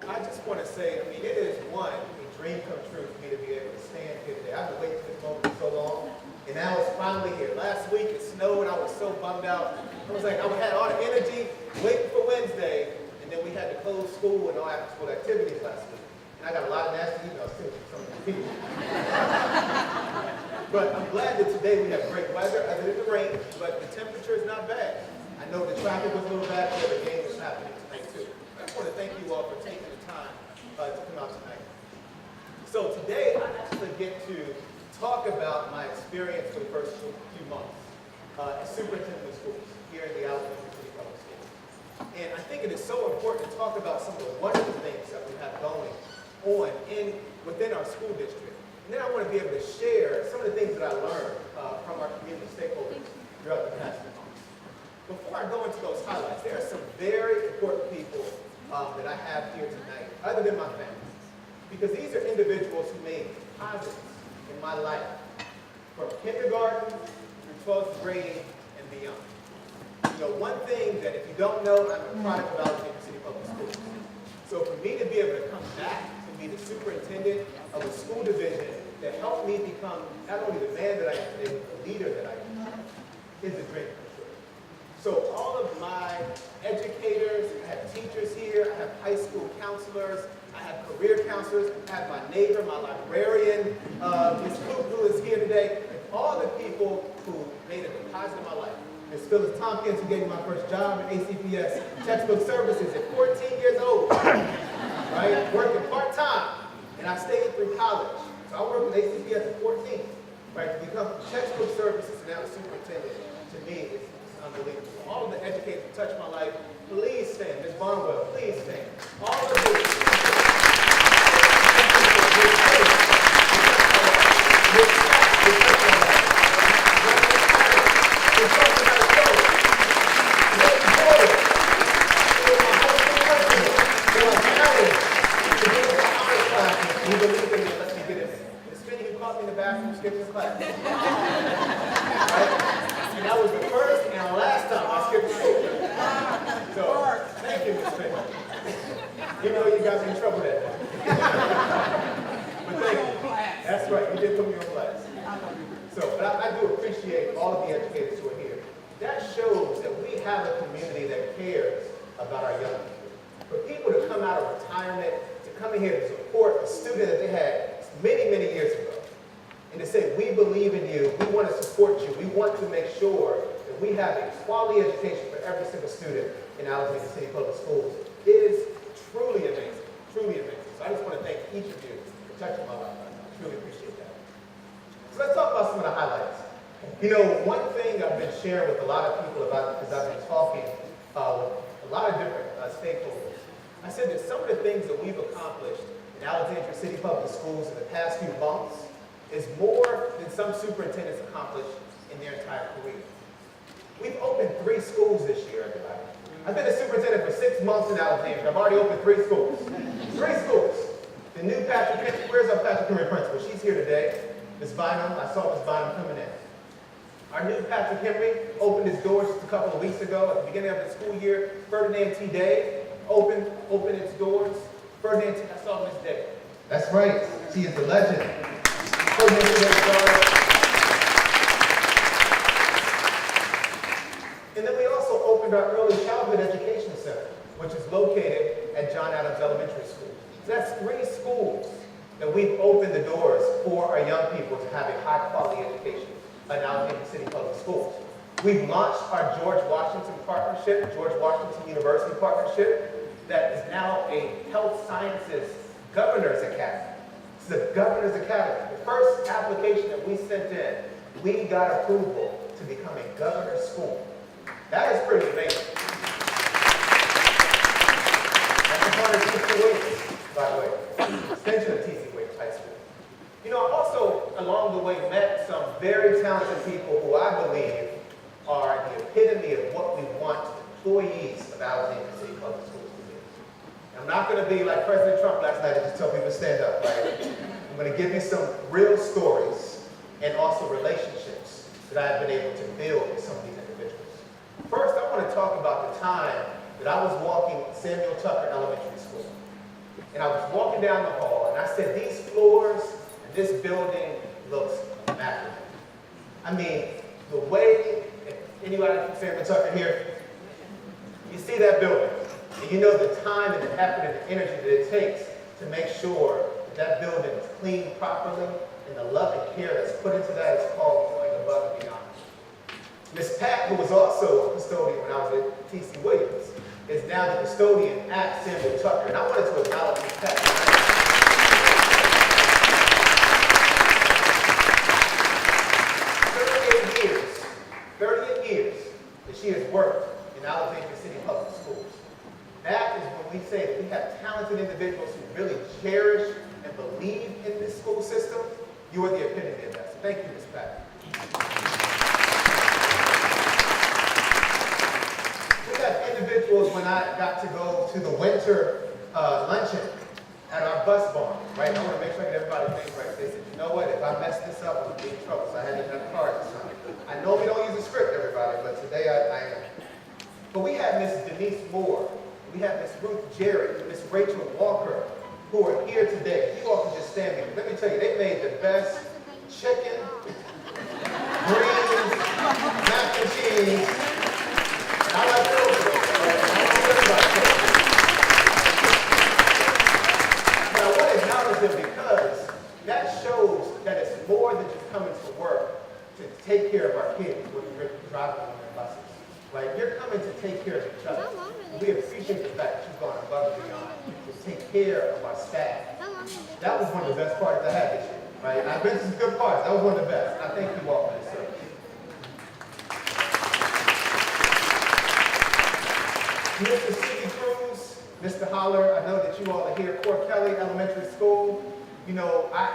I just want to say, it is a dream come true for me to be able to stand here today. I've been waiting for this moment for so long, and now it's finally here. Last week it snowed, I was so bummed out. I was like, I had all the energy waiting for Wednesday, and then we had to close school and all after school activities last week. And I got a lot of nasty emails too from some of the people. But I'm glad that today we have great weather, other than the rain, but the temperature is not bad. I know the traffic was a little bad, but the game was happening tonight too. I just want to thank you all for taking the time to come out tonight. So today I actually get to talk about my experience for the first few months as superintendent of schools here in the Alexandria City Public Schools. And I think it is so important to talk about some of the wonderful things that we have going on within our school district. And then I want to be able to share some of the things that I learned from our community stakeholders throughout the past few months. Before I go into those highlights, there are some very important people that I have here tonight, other than my family. Because these are individuals who made positives in my life, from kindergarten through 12th grade and beyond. You know, one thing that if you don't know, I'm a product of Alexandria City Public Schools. So for me to be able to come back to be the superintendent of a school division that helped me become not only the man that I am today, but the leader that I am, is a dream come true. So all of my educators, I have teachers here, I have high school counselors, I have career counselors, I have my neighbor, my librarian, Ms. Coop, who is here today, and all the people who made a deposit in my life. Ms. Phyllis Tompkins, who gave me my first job at ACPS Textbook Services at 14 years old, right? Working part-time, and I stayed through college. So I worked with ACPS at 14, right? To become Textbook Services and now a superintendent, to me, it's unbelievable. All of the educators who touched my life, please stand. Ms. Barnwell, please stand. All of the skipping class. Right? And that was the first and last time I skipped school. So, thank you, Ms. Finney. You know you got me in trouble that day. But thank you. That's right, you did put me on blast. So, but I do appreciate all of the educators who are here. That shows that we have a community that cares about our young people. For people to come out of retirement, to come in here to support a student that they had many, many years ago, and to say, we believe in you, we want to support you, we want to make sure that we have a quality education for every single student in Alexandria City Public Schools, is truly amazing, truly amazing. So I just want to thank each of you for touching my life. I truly appreciate that. So let's talk about some of the highlights. You know, one thing I've been sharing with a lot of people about, because I've been talking with a lot of different stakeholders, I said that some of the things that we've accomplished in Alexandria City Public Schools in the past few months is more than some superintendents accomplish in their entire career. We've opened 3 schools this year, everybody. I've been a superintendent for 6 months in Alexandria. I've already opened 3 schools. 3 schools. The new Patrick Henry, where's our Patrick Henry principal? She's here today. Ms. Bynum, I saw Ms. Bynum coming in. Our new Patrick Henry opened his doors just a couple of weeks ago at the beginning of the school year. Ferdinand T. Day opened its doors. Ferdinand T. I saw Ms. Day. That's right. She is the legend. And then we also opened our Early Childhood Education Center, which is located at John Adams Elementary School. So that's 3 schools that we've opened the doors for our young people to have a high-quality education in Alexandria City Public Schools. We've launched our George Washington partnership, George Washington University partnership, that is now a health sciences governor's academy. This is a governor's academy. The first application that we sent in, we got approval to become a governor's school. That is pretty amazing. That's a part of T.C. Williams, by the way. Extension of T.C. Williams High School. You know, I also, along the way, met some very talented people who I believe are the epitome of what we want employees of Alexandria City Public Schools to be. I'm not going to be like President Trump last night and just tell people to stand up, right? I'm going to give you some real stories and also relationships that I've been able to build with some of these individuals. First, I want to talk about the time that I was walking Samuel Tucker Elementary School. And I was walking down the hall, and I said, these floors and this building looks immaculate. I mean, the way, anybody from San Tucker here, you see that building, and you know the time and the effort and the energy that it takes to make sure that building is cleaned properly, and the love and care that's put into that is called going above and beyond. Miss Pat, who was also a custodian when I was at T.C. Williams, is now the custodian at Samuel Tucker. And I wanted to acknowledge Miss Pat. 38 years that she has worked in Alexandria City Public Schools. That is when we say that we have talented individuals who really cherish and believe in this school system. You are the epitome of that. So thank you, Ms. Pat. We have individuals when I got to go to the winter luncheon at our bus barn, right? I want to make sure I get everybody's name right. They said, you know what, if I mess this up, I'm going to be in trouble. So I had to have cards or something. I know we don't use a script, everybody, but today I am. But we have Miss Denise Moore. We have Miss Ruth Jerry, Miss Rachel Walker, who are here today. You all can just stand here. Let me tell you, they made the best chicken, greens, mac and cheese. And I like those. Now, I want to acknowledge them because that shows that it's more than just coming to work to take care of our kids when we're driving on their buses. Right? You're coming to take care of each other. We appreciate the fact that you've gone above and beyond to take care of our staff. That was one of the best parties I had this year. Right? I've been to some good parties. That was one of the best. I thank you all for this service. Mr. City Cruz, Mr. Holler, I know that you all are here. Core Kelly Elementary School. You know, I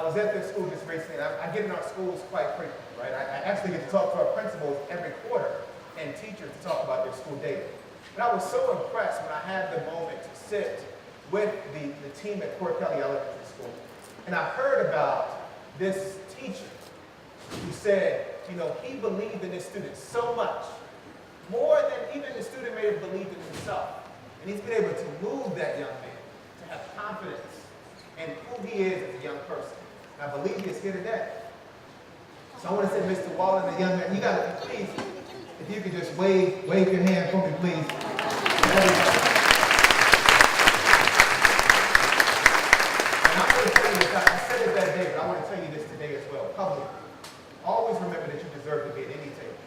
was at their school just recently. I get in our schools quite frequently, right? I actually get to talk to our principals every quarter and teachers to talk about their school data. And I was so impressed when I had the moment to sit with the team at Core Kelly Elementary School. And I heard about this teacher who said, you know, he believed in his students so much, more than even the student may have believed in himself. And he's been able to move that young man to have confidence in who he is as a young person. And I believe he is here today. So I want to say, Mr. Wallen, the young man, you got to please, if you could just wave your hand for me, please. And I'm going to tell you this, I said it that day, but I want to tell you this today as well, publicly. Always remember that you deserve to be at any table.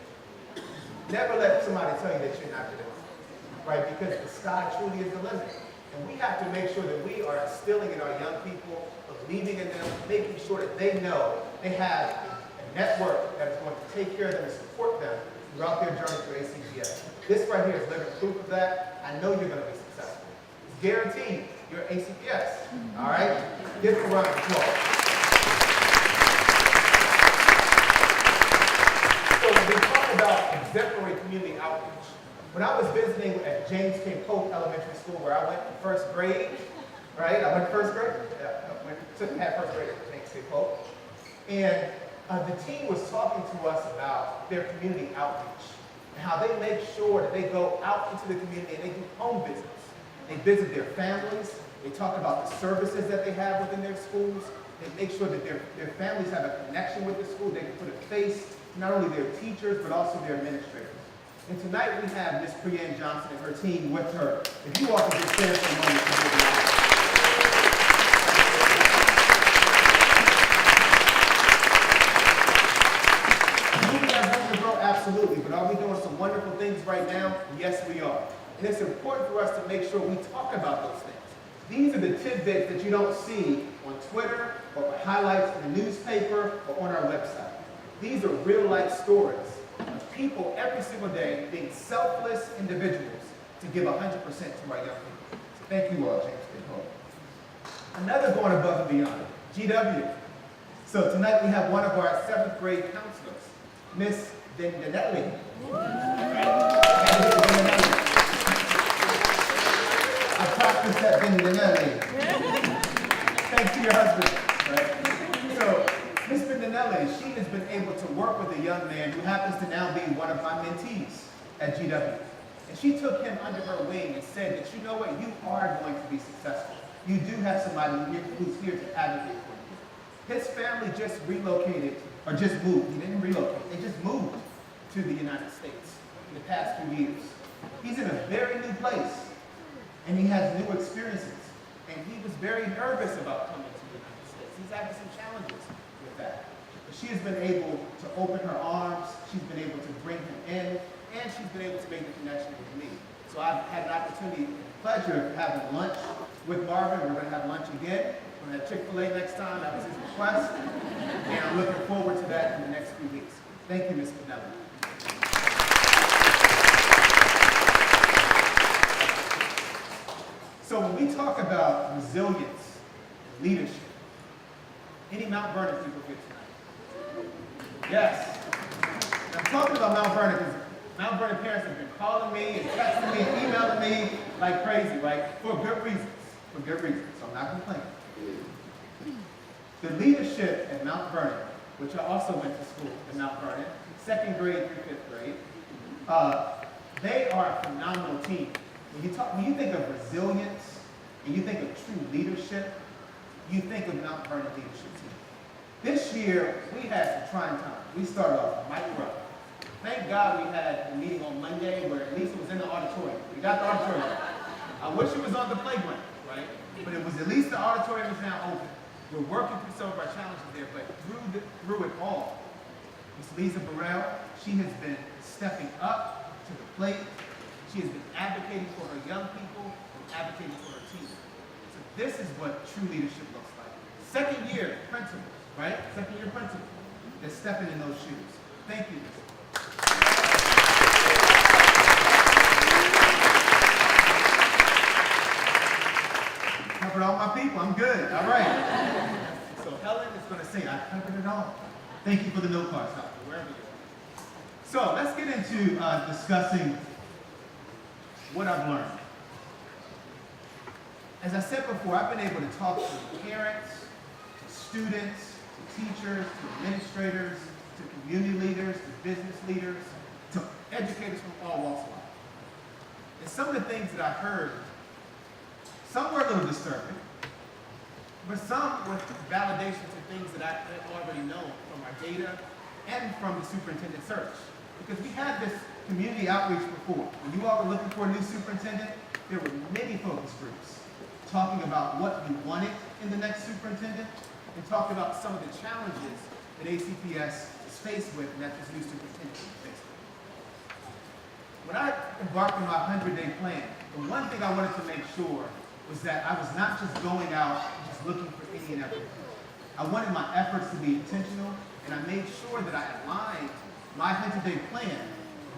Never let somebody tell you that you're not good enough, right? Because the sky truly is the limit. And we have to make sure that we are instilling in our young people, believing in them, making sure that they know they have a network that is going to take care of them and support them throughout their journey through ACPS. This right here is living proof of that. I know you're going to be successful. It's guaranteed you're ACPS. All right? Give them a round of applause. So when we talk about exemplary community outreach, when I was visiting at James K. Polk Elementary School, where I went in first grade, right? I went first grade. Yeah, had first grade at James K. Polk. And the team was talking to us about their community outreach and how they make sure that they go out into the community and they do home visits. They visit their families. They talk about the services that they have within their schools. They make sure that their families have a connection with the school. They can put a face to not only their teachers, but also their administrators. And tonight we have Ms. Priyanne Johnson and her team with her. If you all can just stand for a moment to give them. Absolutely, but are we doing some wonderful things right now? Yes, we are. And it's important for us to make sure we talk about those things. These are the tidbits that you don't see on Twitter or highlights in the newspaper or on our website. These are real-life stories of people every single day being selfless individuals to give 100% to our young people. So thank you all, James K. Polk. Another going above and beyond, GW. So tonight we have one of our 7th grade counselors, Miss Dinelli. I practiced that Dinelli. Thanks to your husband. Right? So, Miss Dinelli, she has been able to work with a young man who happens to now be one of my mentees at GW. And she took him under her wing and said that, you know what, you are going to be successful. You do have somebody who's here to advocate for you. His family just relocated, or just moved. He didn't relocate. They just moved to the United States in the past few years. He's in a very new place, and he has new experiences. And he was very nervous about coming to the United States. He's having some challenges with that. But she has been able to open her arms. She's been able to bring him in, and she's been able to make the connection with me. So I've had an opportunity and the pleasure of having lunch with Marvin. We're going to have lunch again. We're going to have Chick-fil-A next time. That was his request. And I'm looking forward to that in the next few weeks. Thank you, Ms. Penelope. So when we talk about resilience and leadership, any Mount Vernon people here tonight? Yes. I'm talking about Mount Vernon because Mount Vernon parents have been calling me and texting me and emailing me like crazy, right? For good reasons. For good reasons. So I'm not complaining. The leadership at Mount Vernon, which I also went to school at Mount Vernon, 2nd grade through 5th grade, they are a phenomenal team. When you think of resilience and you think of true leadership, you think of Mount Vernon leadership team. This year, we had some trying times. We started off mighty rough. Thank God we had a meeting on Monday where Lisa was in the auditorium. We got the auditorium. I wish it was on the playground, right? But it was at least the auditorium is now open. We're working through some of our challenges there, but through it all, Ms. Lisa Burrell, she has been stepping up to the plate. She has been advocating for her young people and advocating for her team. So this is what true leadership looks like. 2nd year principals, right? 2nd year principals. They're stepping in those shoes. Thank you. Covered all my people. I'm good. All right. So Helen is going to say, I covered it all. Thank you for the note cards, Helen, wherever you are. So let's get into discussing what I've learned. As I said before, I've been able to talk to parents, to students, to teachers, to administrators, to community leaders, to business leaders, to educators from all walks of life. And some of the things that I heard, some were a little disturbing, but some were validations of things that I had already known from our data and from the superintendent search. Because we had this community outreach before. When you all were looking for a new superintendent, there were many focus groups talking about what you wanted in the next superintendent and talking about some of the challenges that ACPS is faced with and that this new superintendent is faced with. When I embarked on my 100-day plan, the one thing I wanted to make sure was that I was not just going out and just looking for any and everything. I wanted my efforts to be intentional, and I made sure that I aligned my 100-day plan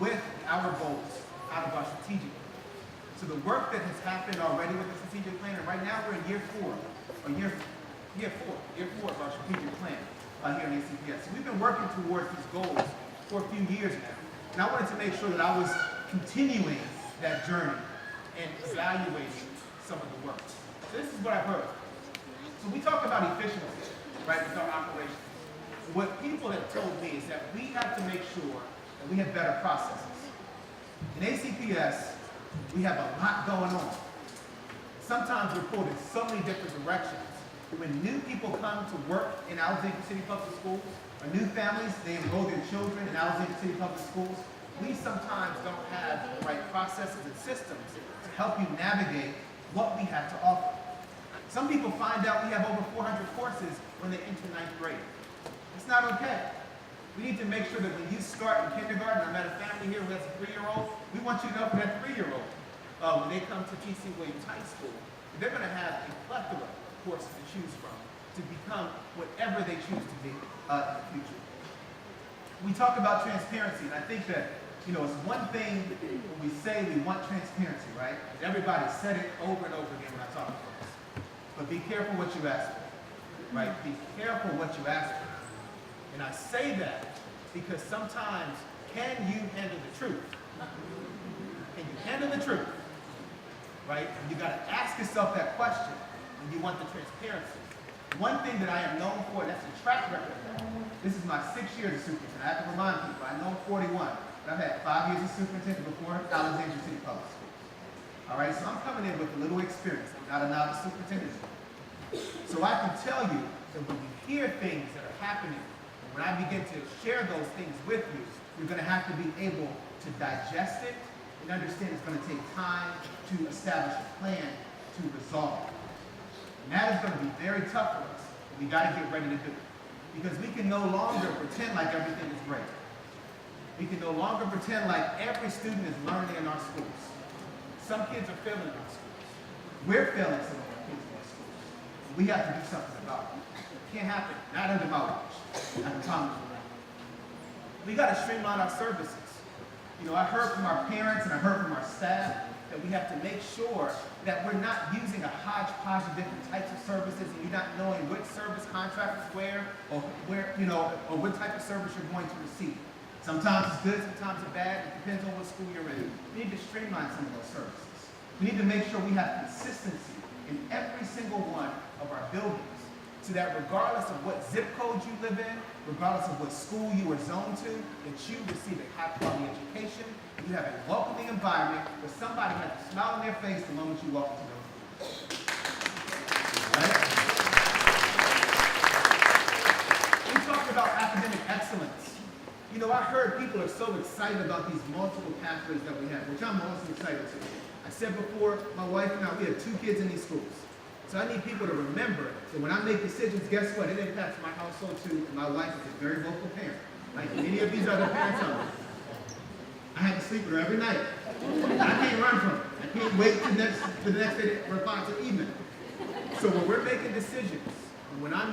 with our goals out of our strategic plan. So the work that has happened already with the strategic plan, and right now we're in year four of our strategic plan here in ACPS. So we've been working towards these goals for a few years now. And I wanted to make sure that I was continuing that journey and evaluating some of the work. So this is what I've heard. So we talk about efficiency, right, with our operations. What people have told me is that we have to make sure that we have better processes. In ACPS, we have a lot going on. Sometimes we're pulled in so many different directions. When new people come to work in Alexandria City Public Schools, or new families, they enroll their children in Alexandria City Public Schools, we sometimes don't have the right processes and systems to help you navigate what we have to offer. Some people find out we have over 400 courses when they enter 9th grade. It's not okay. We need to make sure that when you start in kindergarten, I met a family here who has a 3-year-old, we want you to know for that 3-year-old, when they come to T.C. Williams High School, they're going to have a plethora of courses to choose from to become whatever they choose to be in the future. We talk about transparency, and I think that it's one thing when we say we want transparency, right? Everybody said it over and over again when I talk to folks. But be careful what you ask for, right? Be careful what you ask for. And I say that because sometimes, can you handle the truth? Can you handle the truth? Right? And you got to ask yourself that question when you want the transparency. One thing that I am known for, and that's a track record. This is my 6th year as a superintendent. I have to remind people, I know 41. I've had 5 years as superintendent before Alexandria City Public Schools. All right, so I'm coming in with a little experience. I'm not a novice superintendent. So I can tell you that when you hear things that are happening, and when I begin to share those things with you, you're going to have to be able to digest it and understand it's going to take time to establish a plan to resolve it. And that is going to be very tough for us. We got to get ready to do it. Because we can no longer pretend like everything is great. We can no longer pretend like every student is learning in our schools. Some kids are failing in our schools. We're failing some of our kids in our schools. We have to do something about it. It can't happen. Not under my watch. At the time of the We got to streamline our services. You know, I heard from our parents and I heard from our staff that we have to make sure that we're not using a hodgepodge of different types of services and you're not knowing which service contract is or what type of service you're going to receive. Sometimes it's good, sometimes it's bad. It depends on what school you're in. We need to streamline some of those services. We need to make sure we have consistency in every single one of our buildings so that regardless of what zip code you live in, regardless of what school you are zoned to, that you receive a high-quality education, you have a welcoming environment where somebody has a smile on their face the moment you walk into those rooms. Right? We talked about academic excellence. You know, I heard people are so excited about these multiple pathways that we have, which I'm also excited to. I said before, my wife and I, we have 2 kids in these schools. So I need people to remember that when I make decisions, guess what? It impacts my household too. And my wife is a very vocal parent, like many of these other parents are. I had to sleep with her every night. I can't run from her. I can't wait to the next day to reply to email. So when we're making decisions, and when I'm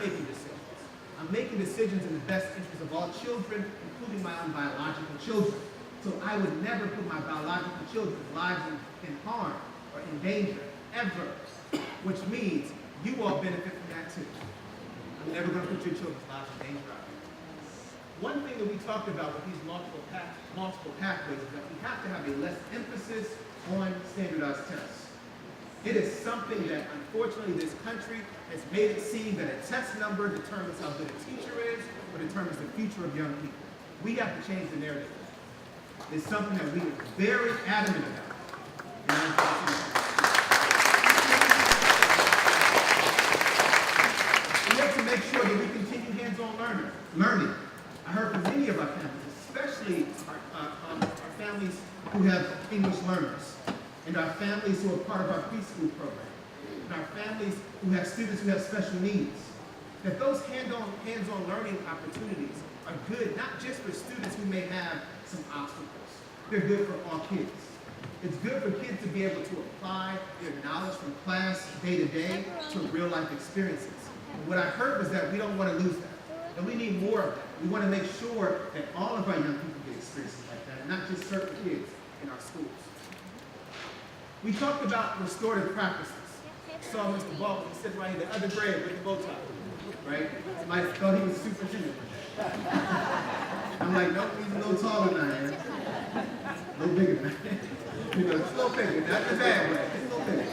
making decisions in the best interest of all children, including my own biological children. So I would never put my biological children's lives in harm or in danger, ever. Which means you all benefit from that too. I'm never going to put your children's lives in danger out here. One thing that we talked about with these multiple pathways is that we have to have a less emphasis on standardized tests. It is something that, unfortunately, this country has made it seem that a test number determines how good a teacher is or determines the future of young people. We have to change the narrative. It's something that we are very adamant about. We have to make sure that we continue hands-on learning. I heard from many of our families, especially our families who have English learners, and our families who are part of our preschool program, and our families who have students who have special needs, that those hands-on learning opportunities are good, not just for students who may have some obstacles. They're good for all kids. It's good for kids to be able to apply their knowledge from class day to day to real-life experiences. And what I heard was that we don't want to lose that, and we need more of that. We want to make sure that all of our young people get experiences like that, and not just certain kids in our schools. We talked about restorative practices. I saw Mr. Baldwin, he sitting right here, the other grade with the bow tie, right? Somebody thought he was superintendent. I'm like, nope, he's a little taller than I am. A little bigger than I am. You know, it's a little bigger, not the bad way, it's a little bigger.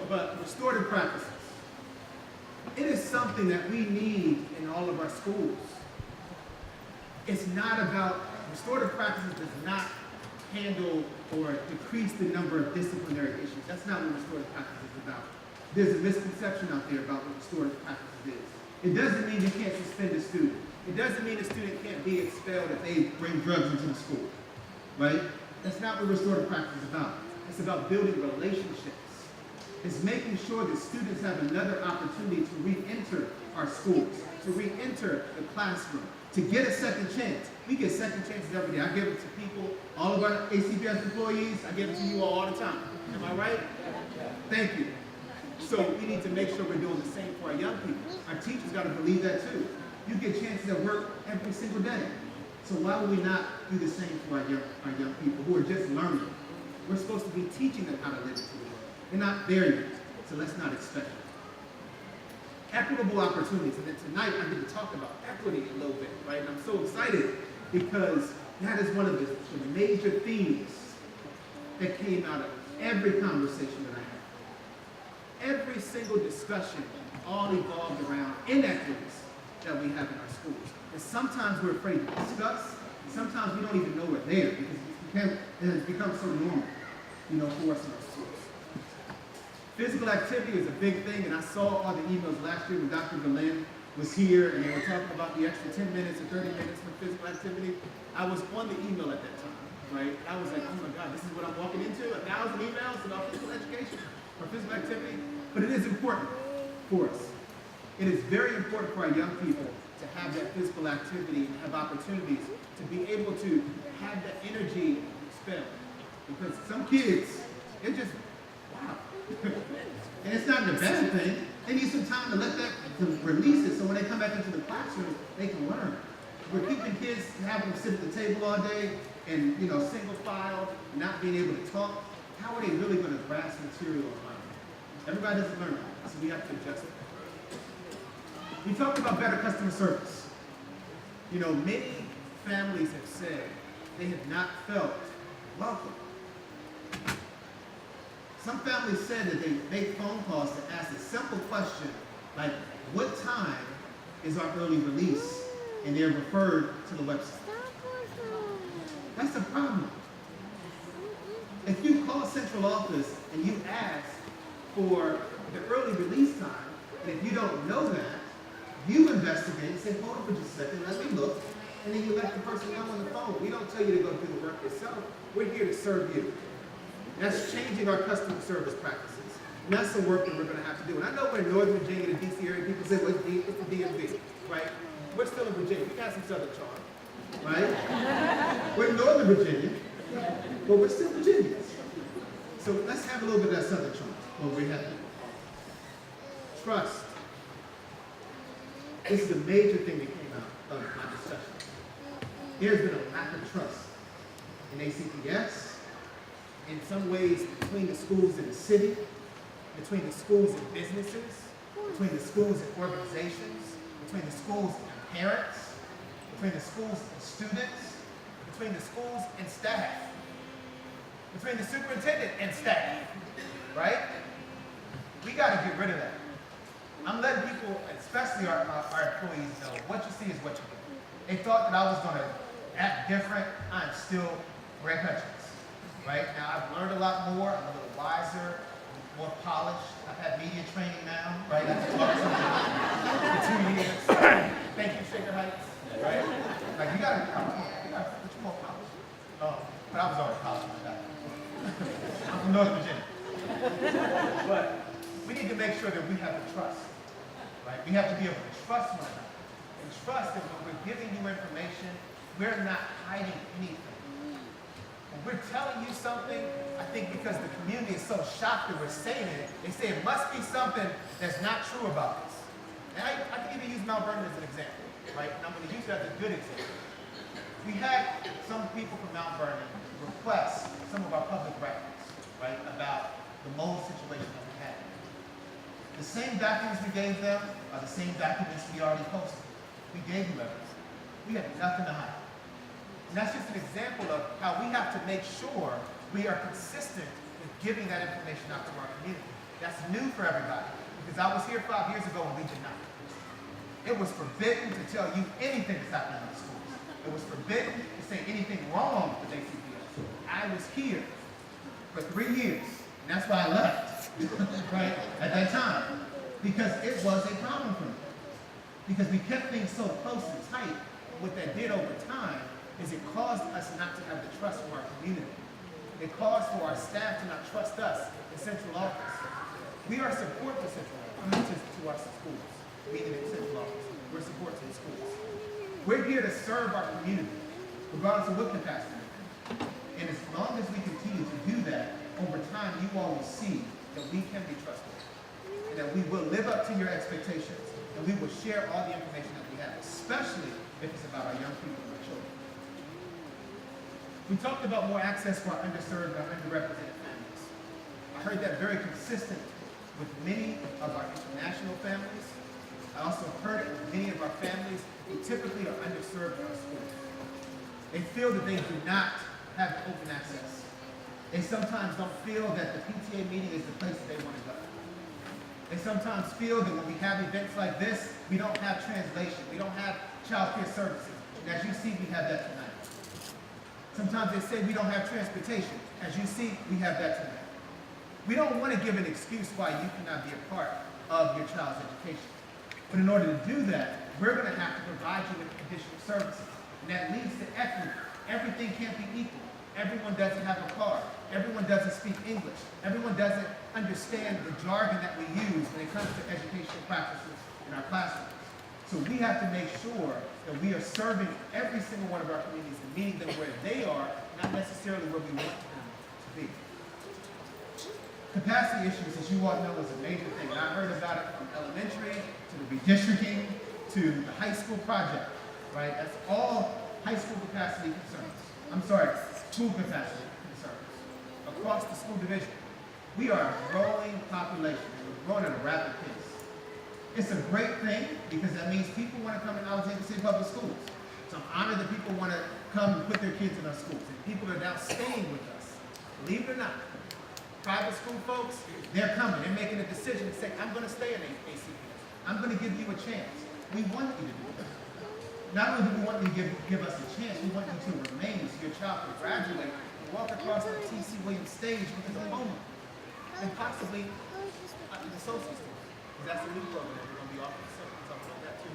But restorative practices. It is something that we need in all of our schools. It's not about, restorative practices does not handle or decrease the number of disciplinary issues. That's not what restorative practice is about. There's a misconception out there about what restorative practices is. It doesn't mean you can't suspend a student. It doesn't mean a student can't be expelled if they bring drugs into the school, right? That's not what restorative practice is about. It's about building relationships. It's making sure that students have another opportunity to re-enter our schools, to re-enter the classroom, to get a second chance. We get second chances every day. I give it to people, all of our ACPS employees, I give it to you all the time. Am I right? Thank you. So we need to make sure we're doing the same for our young people. Our teachers got to believe that too. You get chances at work every single day. So why would we not do the same for our young people who are just learning? We're supposed to be teaching them how to live into the world. They're not there yet, so let's not expect it. Equitable opportunities, and then tonight I get to talk about equity a little bit, right? And I'm so excited because that is one of the major themes that came out of every conversation that I had. Every single discussion all evolved around inequities that we have in our schools. And sometimes we're afraid to discuss, and sometimes we don't even know we're there because it has become so normal, for us in our schools. Physical activity is a big thing, and I saw all the emails last year when Dr. Berlin was here, and they were talking about the extra 10 minutes or 30 minutes for physical activity. I was on the email at that time, right? I was like, oh my God, this is what I'm walking into, 1,000 emails about physical education or physical activity. But it is important for us. It is very important for our young people to have that physical activity and have opportunities to be able to have that energy expelled. Because some kids, they're just, wow. And it's not the best thing. They need some time to let that, to release it so when they come back into the classroom, they can learn. We're keeping kids, having them sit at the table all day and, single file, not being able to talk. How are they really going to grasp material online? Everybody doesn't learn that, so we have to adjust it. We talked about better customer service. Many families have said they have not felt welcome. Some families said that they make phone calls to ask a simple question like, what time is our early release? And they're referred to the website. That's a problem. If you call central office and you ask for the early release time, and if you don't know that, you investigate and say, hold on for just a second, let me look, and then you let the person know on the phone. We don't tell you to go do the work yourself. We're here to serve you. That's changing our customer service practices. And that's the work that we're going to have to do. And I know we're in Northern Virginia, the D.C. area, people say, well, it's the DMV, right? We're still in Virginia. We got some Southern charm, right? We're in Northern Virginia, but we're still Virginians. So let's have a little bit of that Southern charm while we're having it. Trust. This is a major thing that came out of my discussion. There's been a lack of trust in ACPS, in some ways between the schools and the city, between the schools and businesses, between the schools and organizations, between the schools and parents, between the schools and students, between the schools and staff, between the superintendent and staff, right? We got to get rid of that. I'm letting people, especially our employees, know what you see is what you get. They thought that I was going to act different. I'm still Greg Hutchins, right? Now, I've learned a lot more. I'm a little wiser, more polished. I've had media training now, right? I've talked to for 2 years. Thank you, Shaker Heights, right? Like, you got to put you more polished. But I was already polished like that. I'm from North Virginia. But we need to make sure that we have the trust. Right? We have to be able to trust one another. And trust that when we're giving you information, we're not hiding anything. When we're telling you something, I think because the community is so shocked that we're saying it, they say it must be something that's not true about this. And I can even use Mount Vernon as an example, right? And I'm going to use that as a good example. We had some people from Mount Vernon request some of our public records, right, about the mold situation that we had. The same documents we gave them are the same documents we already posted. We gave you everything. We had nothing to hide. And that's just an example of how we have to make sure we are consistent with giving that information out to our community. That's new for everybody, because I was here 5 years ago and we did not. It was forbidden to tell you anything that's happening in the schools. It was forbidden to say anything wrong with ACPS. I was here for 3 years, and that's why I left. Right, at that time, because it was a problem for me. Because we kept things so close and tight, what that did over time is it caused us not to have the trust from our community. It caused for our staff to not trust us in central office. We are support to central office, to our schools, meaning in central office. We're support to the schools. We're here to serve our community, regardless of what capacity. And as long as we continue to do that, over time you all will see that we can be trusted, and that we will live up to your expectations, and we will share all the information that we have, especially if it's about our young people and our children. We talked about more access for our underserved and our underrepresented families. I heard that very consistent with many of our international families. I also heard it with many of our families who typically are underserved in our schools. They feel that they do not have open access. They sometimes don't feel that the PTA meeting is the place that they want to go. They sometimes feel that when we have events like this, we don't have translation, we don't have child care services. And as you see, we have that tonight. Sometimes they say we don't have transportation. As you see, we have that tonight. We don't want to give an excuse why you cannot be a part of your child's education. But in order to do that, we're going to have to provide you with additional services. And that leads to equity. Everything can't be equal. Everyone doesn't have a car. Everyone doesn't speak English. Everyone doesn't understand the jargon that we use when it comes to educational practices in our classrooms. So we have to make sure that we are serving every single one of our communities and meeting them where they are, not necessarily where we want them to be. Capacity issues, as you all know, is a major thing. And I heard about it from elementary to the redistricting to the high school project, right? That's all high school capacity concerns. I'm sorry, school capacity concerns across the school division. We are a growing population, and we're growing at a rapid pace. It's a great thing because that means people want to come to Alexandria City Public Schools. So I'm honored that people want to come and put their kids in our schools, and people are now staying with us. Believe it or not, private school folks, they're coming. They're making a decision to say, I'm going to stay in ACPS. I'm going to give you a chance. We want you to do that. Not only do we want you to give us a chance, we want you to remain so your child can graduate and walk across the T.C. Williams stage with a diploma and possibly an associate's degree. Because that's a new program that we're going to be offering. So we'll talk about that too.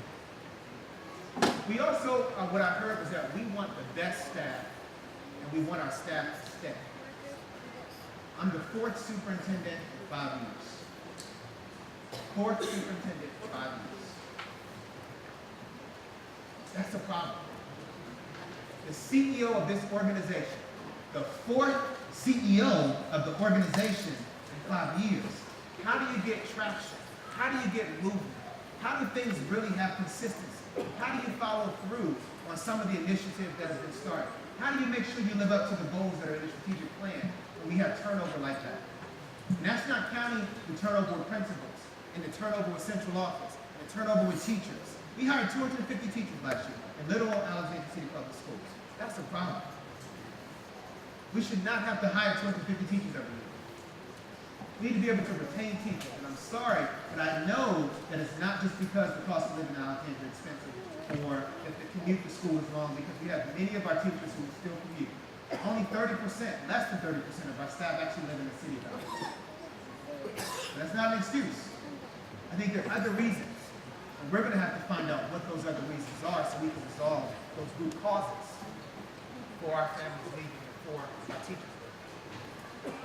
We also, what I heard was that we want the best staff and we want our staff to stay. I'm the 4th superintendent in 5 years. 4th superintendent in 5 years. That's a problem. The CEO of this organization, the 4th CEO of the organization in 5 years, how do you get traction? How do you get movement? How do things really have consistency? How do you follow through on some of the initiatives that have been started? How do you make sure you live up to the goals that are in the strategic plan when we have turnover like that? And that's not counting the turnover with principals, and the turnover with central office, and the turnover with teachers. We hired 250 teachers last year in little old Alexandria City Public Schools. That's a problem. We should not have to hire 250 teachers every year. We need to be able to retain teachers. And I'm sorry, but I know that it's not just because the cost of living in Alexandria is expensive or if the commute to school is long, because we have many of our teachers who still commute. Only 30%, less than 30% of our staff actually live in the city of Alexandria. But that's not an excuse. I think there are other reasons. And we're going to have to find out what those other reasons are so we can resolve those root causes for our families leaving and for our teachers leaving.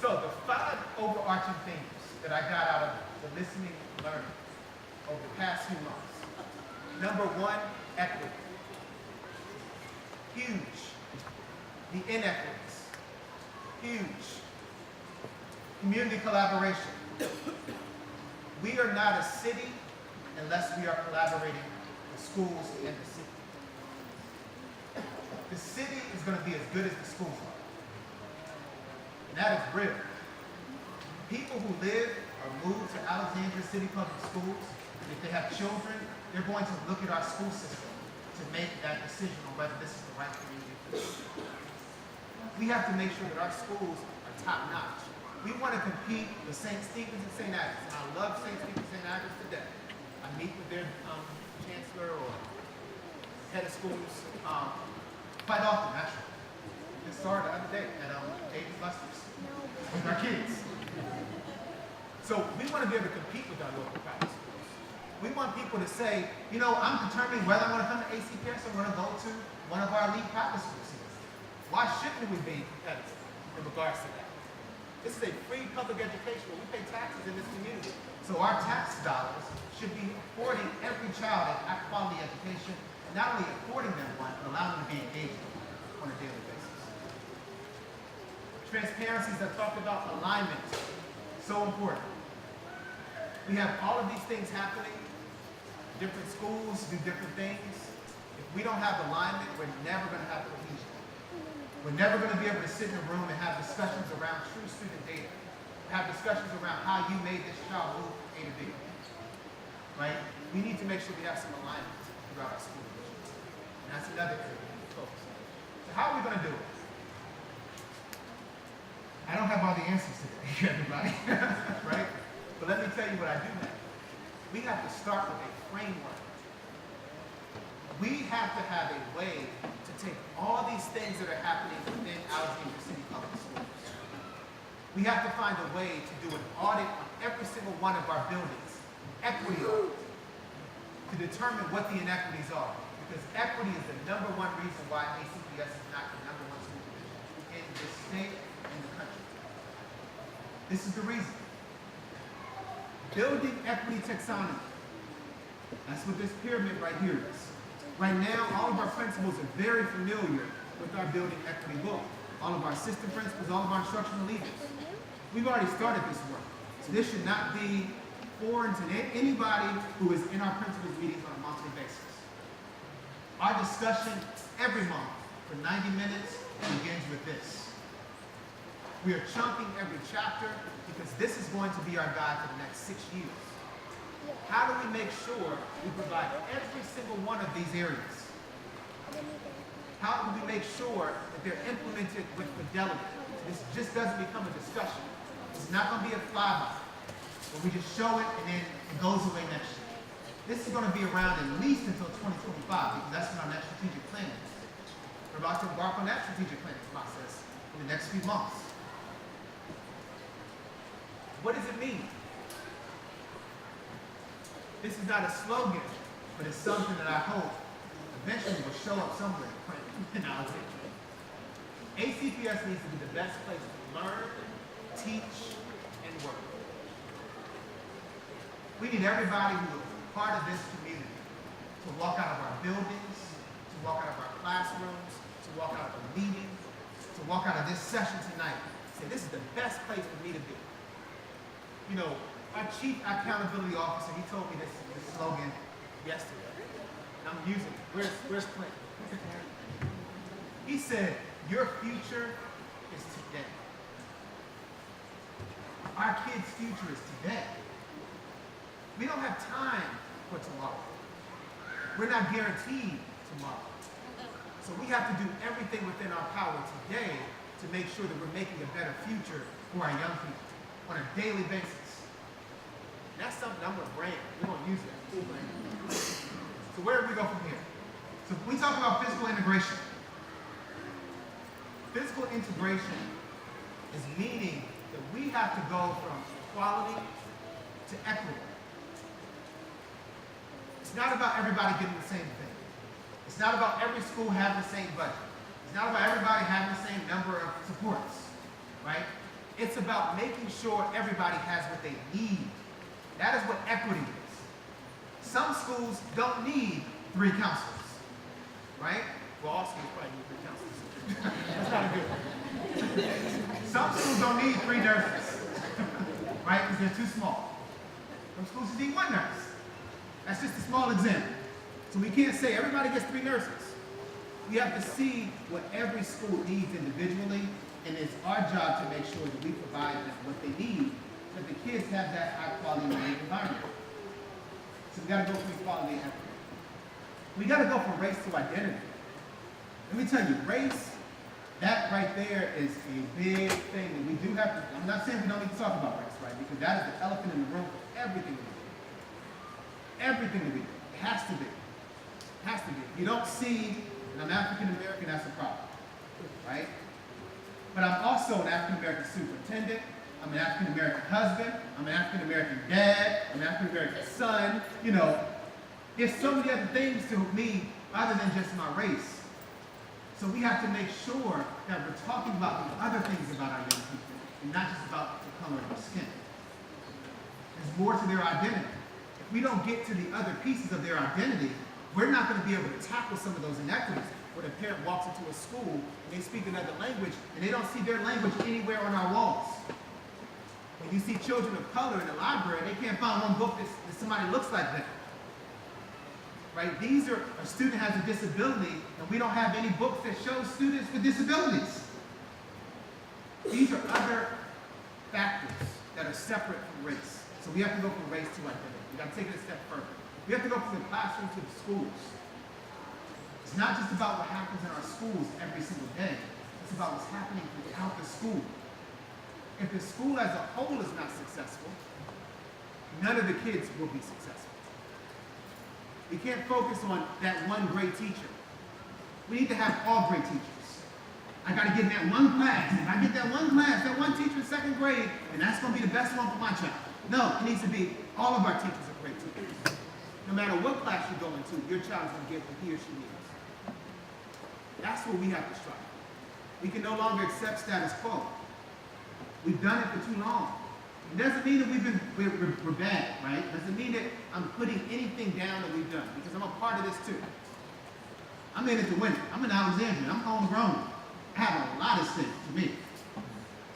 So the 5 overarching themes that I got out of the listening and learning over the past few months. Number 1, equity. Huge. The inequities. Huge. Community collaboration. We are not a city unless we are collaborating with schools and the city. The city is going to be as good as the schools are. And that is real. People who live or move to Alexandria City Public Schools, if they have children, they're going to look at our school system to make that decision on whether this is the right community for them. We have to make sure that our schools are top-notch. We want to compete with St. Stephen's and St. Agnes. And I love St. Stephen's and St. Agnes to death. I meet with their chancellor or head of schools quite often, actually. Just saw her the other day at David Buster's with our kids. So we want to be able to compete with our local private schools. We want people to say, you know, I'm determining whether I want to come to ACPS or want to go to one of our elite private schools here. Why shouldn't we be competitive in regards to that? This is a free public education where we pay taxes in this community. So our tax dollars should be affording every child a high-quality education, and not only affording them one, but allowing them to be engaged on a daily basis. Transparencies that talked about alignment, so important. We have all of these things happening. Different schools do different things. If we don't have alignment, we're never going to have cohesion. We're never going to be able to sit in a room and have discussions around true student data. Have discussions around how you made this child move from A to B. Right? We need to make sure we have some alignment throughout our school divisions. And that's another area we need to focus on. So how are we going to do it? I don't have all the answers today, everybody. Right? But let me tell tell you what I do have. We have to start with a framework. We have to have a way to take all these things that are happening within Alexandria City Public Schools. We have to find a way to do an audit on every single one of our buildings, equity audit, to determine what the inequities are. Because equity is the #1 reason why ACPS is not the #1 school division in this state and the country. This is the reason. Building equity taxonomy. That's what this pyramid right here is. Right now, all of our principals are very familiar with our building equity book. All of our assistant principals, all of our instructional leaders. We've already started this work. So this should not be foreign to anybody who is in our principals meetings on a monthly basis. Our discussion every month for 90 minutes begins with this. We are chunking every chapter because this is going to be our guide for the next 6 years. How do we make sure we provide every single one of these areas? How do we make sure that they're implemented with fidelity? This just doesn't become a discussion. It's not going to be a flyby where we just show it and then it goes away next year. This is going to be around at least until 2025 because that's when our next strategic plan is. We're about to embark on that strategic planning process in the next few months. What does it mean? This is not a slogan, but it's something that I hope eventually will show up somewhere in Alexandria. ACPS needs to be the best place to learn, teach, and work. We need everybody who is part of this community to walk out of our buildings, to walk out of our classrooms, to walk out of a meeting, to walk out of this session tonight and say, this is the best place for me to be. You know, our chief accountability officer, he told me this slogan yesterday, and I'm using it. Where's Clint? He said, your future is today. Our kids' future is today. We don't have time for tomorrow. We're not guaranteed tomorrow. So we have to do everything within our power today to make sure that we're making a better future for our young people on a daily basis. That's something I'm going to brand. We're going to use that. So where do we go from here? So we talk about physical integration. Physical integration is meaning that we have to go from equality to equity. It's not about everybody getting the same thing. It's not about every school having the same budget. It's not about everybody having the same number of supports, right? It's about making sure everybody has what they need. That is what equity is. Some schools don't need 3 counselors, right? Well, all schools probably need 3 counselors. That's not a good one. Some schools don't need 3 nurses, right? Because they're too small. Some schools just need 1 nurse. That's just a small example. So we can't say everybody gets 3 nurses. We have to see what every school needs individually, and it's our job to make sure that we provide them what they need so that the kids have that high-quality learning environment. So we got to go from equality and equity. We got to go from race to identity. Let me tell you, race, that right there is a big thing that we do have to, I'm not saying we don't need to talk about race, right? Because that is the elephant in the room for everything we do. Everything that we do. It has to be. It has to be. If you don't see that I'm African American, that's a problem, right? But I'm also an African American superintendent. I'm an African American husband. I'm an African American dad. I'm an African American son. You know, there's so many other things to me other than just my race. So we have to make sure that we're talking about the other things about our young people and not just about the color of their skin. There's more to their identity. If we don't get to the other pieces of their identity, we're not going to be able to tackle some of those inequities where the parent walks into a school and they speak another language and they don't see their language anywhere on our walls. When you see children of color in the library, they can't find one book that somebody looks like them. Right? These are a student has a disability, and we don't have any books that show students with disabilities. These are other factors that are separate from race. So we have to go from race to identity. We got to take it a step further. We have to go from the classroom to the schools. It's not just about what happens in our schools every single day. It's about what's happening throughout the school. If the school as a whole is not successful, none of the kids will be successful. We can't focus on that one great teacher. We need to have all great teachers. I got to get in that one class. If I get that one class, that one teacher in second grade, and that's going to be the best one for my child. No, it needs to be all of our teachers are great teachers. No matter what class you go into, your child's going to get what he or she needs. That's what we have to strive. We can no longer accept status quo. We've done it for too long. It doesn't mean that we're bad, right? It doesn't mean that I'm putting anything down that we've done, because I'm a part of this too. I'm in it to win it. I'm in Alexandria. I'm homegrown. I have a lot of stake to me.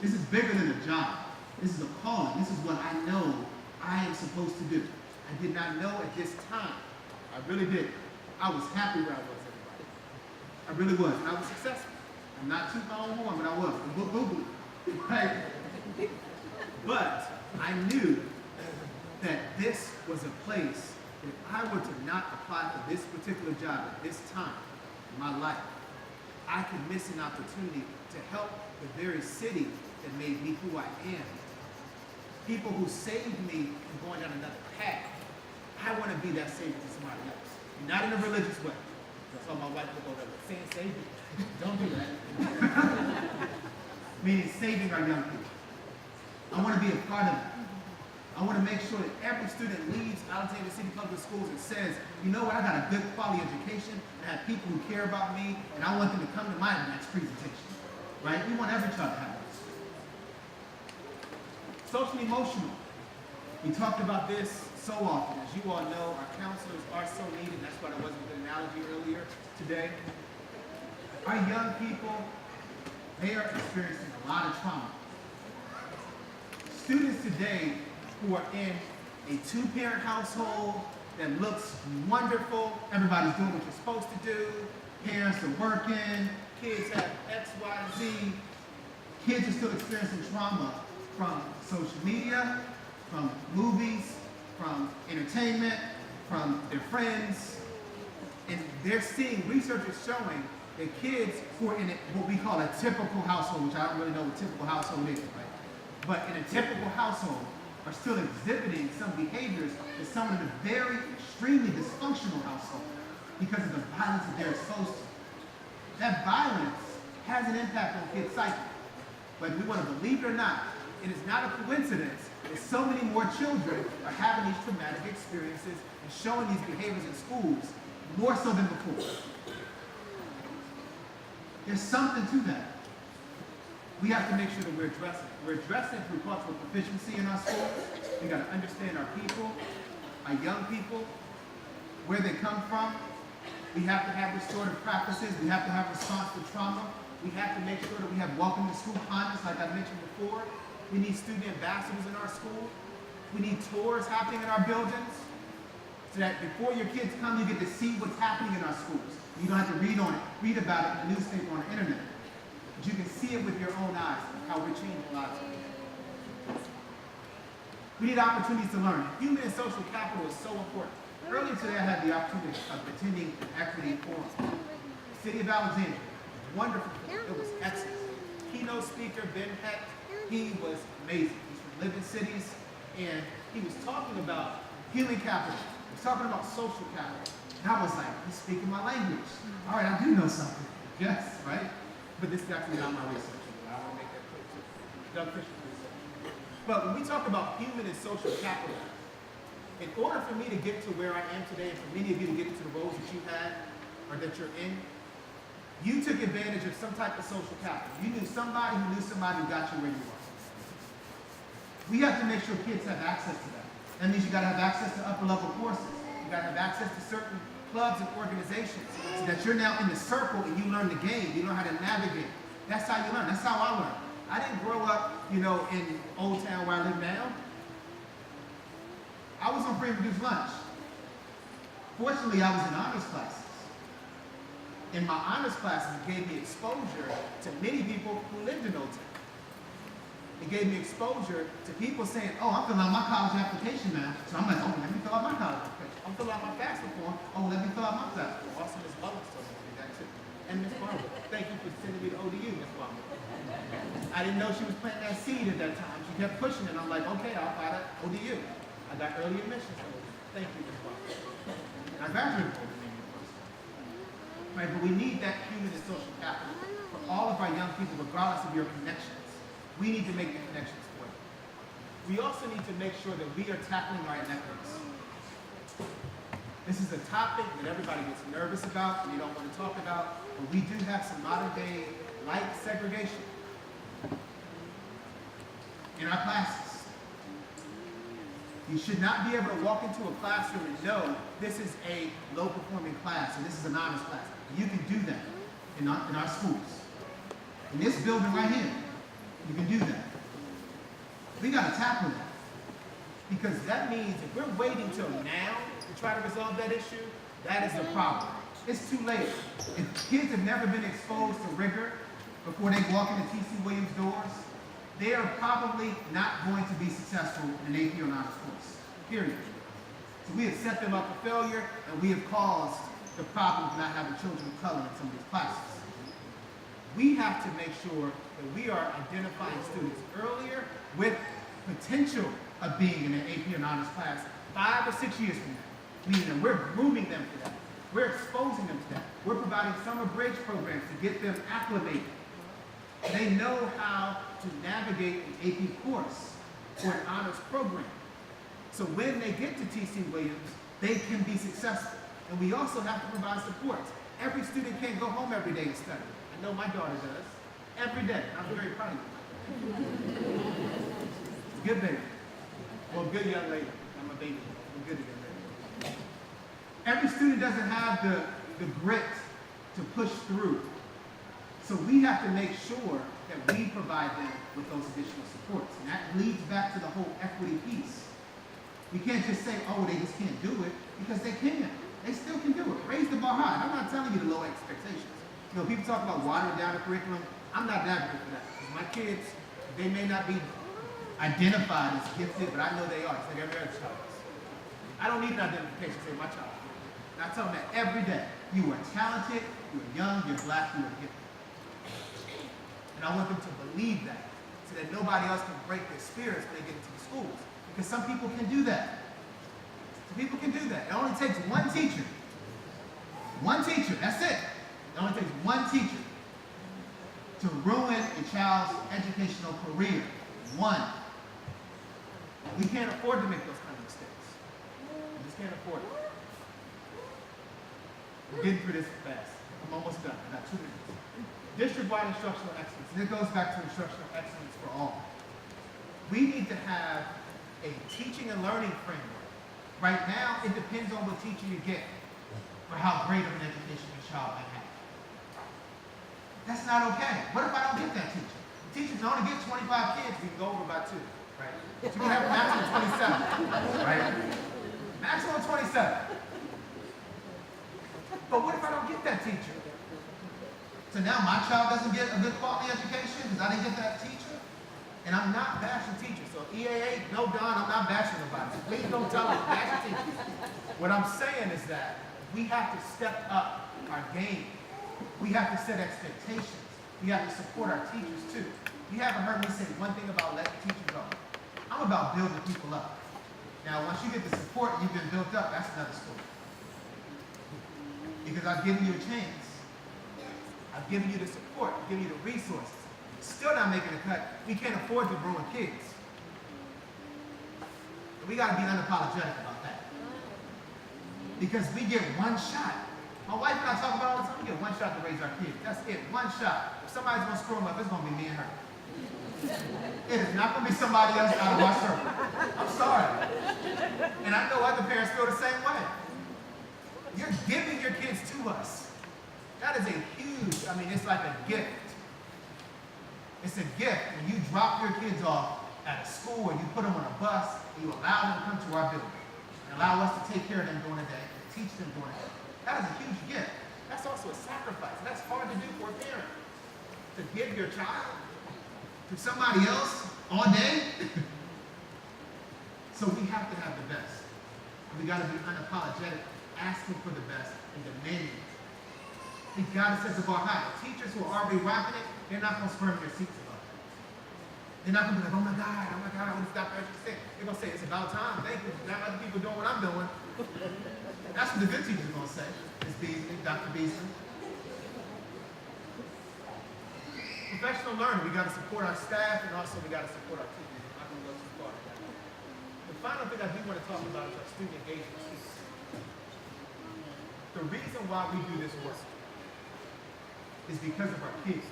This is bigger than a job. This is a calling. This is what I know I am supposed to do. I did not know at this time. I really did. I was happy where I was, everybody. I really was. And I was successful. I'm not tooting my own horn, but I was. Boo-boo-boo. Right? But I knew that this was a place that if I were to not apply for this particular job at this time in my life, I could miss an opportunity to help the very city that made me who I am. People who saved me from going down another path. I want to be that savior to somebody else. Not in a religious way. That's all my wife would go there saying savior. Don't do that. Meaning saving our young people. I want to be a part of it. I want to make sure that every student leaves Alexandria City Public Schools and says, you know what, I got a good quality education, and I have people who care about me, and I want them to come to my next presentation. Right? We want every child to have this. Social and emotional. We talked about this so often. As you all know, our counselors are so needed. That's why there wasn't a good analogy earlier today. Our young people, they are experiencing a lot of trauma. Students today who are in a two-parent household that looks wonderful, everybody's doing what you're supposed to do, parents are working, kids have X, Y, and Z. Kids are still experiencing trauma from social media, from movies, from entertainment, from their friends. And they're seeing, research is showing that kids who are in what we call a typical household, which I don't really know what typical household is, right? But in a typical household, are still exhibiting some behaviors that some of the very extremely dysfunctional households because of the violence that they're exposed to. That violence has an impact on kids' psyche. Whether we want to believe it or not, it is not a coincidence that so many more children are having these traumatic experiences and showing these behaviors in schools more so than before. There's something to that. We have to make sure that we're addressing it. We're addressing it through cultural proficiency in our schools. We got to understand our people, our young people, where they come from. We have to have restorative practices. We have to have response to trauma. We have to make sure that we have welcome to school climates, like I mentioned before. We need student ambassadors in our school. We need tours happening in our buildings so that before your kids come, you get to see what's happening in our schools. You don't have to read about it in the newspaper or on the internet. But you can see it with your own eyes, how we're changing lives. We need opportunities to learn. Human and social capital is so important. Earlier today, I had the opportunity of attending an equity forum. City of Alexandria, wonderful. It was excellent. Keynote speaker, Ben Heck, he was amazing. He's from Living Cities, and he was talking about human capital. He was talking about social capital. And I was like, he's speaking my language. All right, I do know something. Yes, right? But this is actually not my research. I want to make that clear too. Doug Fisher's research. But when we talk about human and social capital, in order for me to get to where I am today, and for many of you to get into the roles that you had or that you're in, you took advantage of some type of social capital. You knew somebody who got you where you are. We have to make sure kids have access to that. That means you got to have access to upper level courses. You got to have access to certain clubs and organizations so that you're now in the circle and you learn the game. You learn how to navigate. That's how you learn. That's how I learned. I didn't grow up, in Old Town where I live now. I was on free and reduced lunch. Fortunately, I was in honors classes. In my honors classes, it gave me exposure to many people who lived in Old Town. It gave me exposure to people saying, oh, I'm filling out my college application now. So I'm like, oh, let me fill out my college application. I'm filling out my FAFSA form. Oh, let me fill out my FAFSA form. Also, Ms. Mullins told me to do that too. And Ms. Barber, thank you for sending me to ODU, Ms. Barber. I didn't know she was planting that seed at that time. She kept pushing it. I'm like, okay, I'll apply to ODU. I got early admissions. Thank you, Ms. Barber. And I graduated from the university. Right, but we need that human and social capital for all of our young people, regardless of your connections. We need to make the connections for you. We also need to make sure that we are tackling our inequities. This is a topic that everybody gets nervous about and they don't want to talk about, but we do have some modern day light segregation in our classes. You should not be able to walk into a classroom and know this is a low performing class or this is an honors class. You can do that in our schools. In this building right here, you can do that. We got to tackle that. Because that means if we're waiting till now to try to resolve that issue, that is the problem. It's too late. If kids have never been exposed to rigor before they walk into T.C. Williams' doors, they are probably not going to be successful in an AP or honors course, period. So we have set them up for failure, and we have caused the problem of not having children of color in some of these classes. We have to make sure that we are identifying students earlier with potential of being in an AP or honors class 5 or 6 years from now, meaning that we're grooming them for that. We're exposing them to that. We're providing summer bridge programs to get them acclimated. They know how to navigate an AP course or an honors program. So when they get to T.C. Williams, they can be successful. And we also have to provide support. Every student can't go home every day and study. I know my daughter does. Every day. I'm very proud of you. Good baby. Well, good young lady. I'm a baby. I'm good young lady. Every student doesn't have the grit to push through. So we have to make sure that we provide them with those additional supports. And that leads back to the whole equity piece. We can't just say, oh, they just can't do it, because they can. They still can do it. Raise the bar high. I'm not telling you to lower expectations. You know, people talk about watering down the curriculum. I'm not an advocate for that. Because my kids, they may not be identified as gifted, but I know they are. It's like every other child is. I don't need an identification to say my child is gifted. And I tell them that every day. You are talented, you are young, you're black, you are gifted. And I want them to believe that, so that nobody else can break their spirits when they get into the schools. Because some people can do that. Some people can do that. It only takes one teacher. One teacher, that's it. It only takes one teacher to ruin a child's educational career. One. We can't afford to make those kind of mistakes. We just can't afford it. We're getting through this fast. I'm almost done. I got 2 minutes. District-wide instructional excellence. And it goes back to instructional excellence for all. We need to have a teaching and learning framework. Right now, it depends on what teacher you get for how great of an education your child might have. That's not okay. What if I don't get that teacher? The teachers only get 25 kids, we can go over by 2, right? So we can have a maximum 27, right? Maximum 27. But what if I don't get that teacher? So now my child doesn't get a good quality education because I didn't get that teacher? And I'm not bashing teachers. So EAA, no, Don, I'm not bashing nobody. Please don't tell me bashing teachers. What I'm saying is that we have to step up our game. We have to set expectations. We have to support our teachers too. You haven't heard me say one thing about letting teachers go. I'm about building people up. Now, once you get the support, you've been built up, that's another story. Because I've given you a chance. I've given you the support. I've given you the resources. Still not making a cut. We can't afford to ruin kids. We got to be unapologetic about that. Because we get one shot. My wife and I talk about all the time, we get one shot to raise our kids. That's it, one shot. If somebody's going to screw them up, it's going to be me and her. It is not going to be somebody else out of my circle. I'm sorry. And I know other parents feel the same way. You're giving your kids to us. That is a huge, it's like a gift. It's a gift when you drop your kids off at a school or you put them on a bus and you allow them to come to our building and allow us to take care of them during the day and teach them during the day. That is a huge gift. That's also a sacrifice. That's hard to do for a parent. To give your child to somebody else all day. So we have to have the best. We got to be unapologetic, asking for the best and demanding it. We got to set the bar high. Teachers who are already rocking it, they're not going to squirm their seats about that. They're not going to be like, oh my God, what is Dr. Etchinger saying? They're going to say, it's about time, thank you. Now other people doing what I'm doing. That's what the good teacher's going to say. Ms. Beasley, Dr. Beasley. Professional learning, we got to support our staff and also we got to support our teachers. I'm not going to go too far. The final thing I do want to talk about is our student engagement piece. The reason why we do this work is because of our kids.